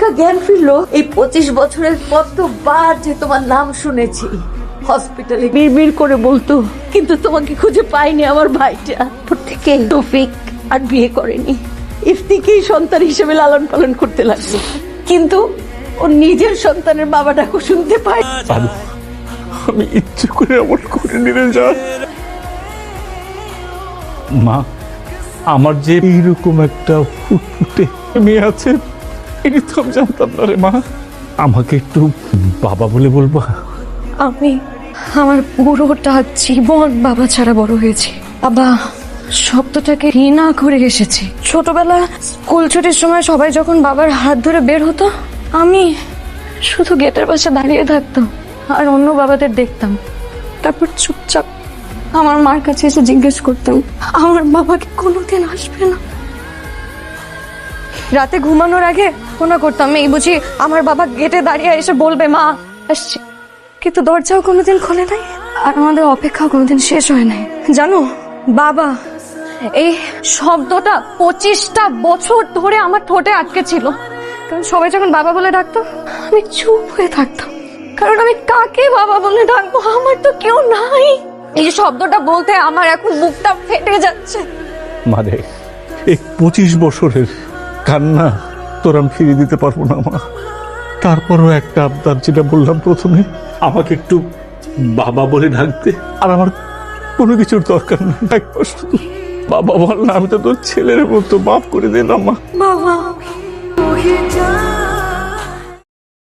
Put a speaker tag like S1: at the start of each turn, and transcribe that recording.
S1: কিছুটা জ্ঞান ফিরলো। এই 25 বছরের কতবার যে তোমার নাম শুনেছি, হসপিটালে বিড়বিড় করে বলতো, কিন্তু তোমাকে খুঁজে পাইনি। আমার ভাইটা থেকে তৌফিক আর বিয়ে করেনি, ইফতিকেই সন্তান হিসেবে লালন পালন করতে লাগলো, কিন্তু ও নিজের সন্তানের বাবা ডাকও শুনতে পায়।
S2: আমি ইচ্ছে করে এমন করে নিয়ে যা মা, আমার যে এইরকম একটা ফুটফুটে মেয়ে আছে এটা তো আমি জানতাম না রে মা। আমাকে একটু বাবা বলে বলবা?
S3: আমি আমার পুরোটা জীবন বাবা ছাড়া বড় হয়েছি। বাবা শব্দটাকে ঘৃণা করে এসেছি। ছোটবেলা স্কুল ছুটির সময় সবাই যখন বাবার হাত ধরে বের হতো, আমি শুধু গেটের পাশে দাঁড়িয়ে থাকতাম আর অন্য বাবাদের দেখতাম। তারপর চুপচাপ আমার মার কাছে এসে জিজ্ঞেস করতাম, আমার বাবাকে কোনোদিন আসবে না? রাতে ঘুমানোর আগে মনে করতাম এই বুঝি আমার বাবা গেটে দাঁড়িয়ে এসে বলবে মা আসছে, কিন্তু দরজাও কোনোদিন খোলে নাই আর আমাদের অপেক্ষাও কোনোদিন শেষ হয় নাই। জানো বাবা এই শব্দটা 25টা বছর ধরে আমার ঠোঁটে আটকে ছিল, কারণ সবাই যখন বাবা বলে ডাকতো আমি চুপ হয়ে থাকতাম, কারণ আমি কাকে বাবা বলে ডাকবো? আমার তো কেউ নাই। এই শব্দটা বলতে আমার এখন বুকটা ফেটে যাচ্ছে।
S2: মা রে, এই 25 বছরের কান্না তোর আমি ফিরিয়ে দিতে পারবো না মা। তারপরও একটা আবদার, যেটা বললাম প্রথমে, আমাকে একটু বাবা বলে ডাকতে। আর আমার কোনো কিছুর দরকার নেই, একবার শুধু বাবা বল না, আমি তো তোর ছেলের মতো, মাফ করে দিলাম মা।
S3: বাবা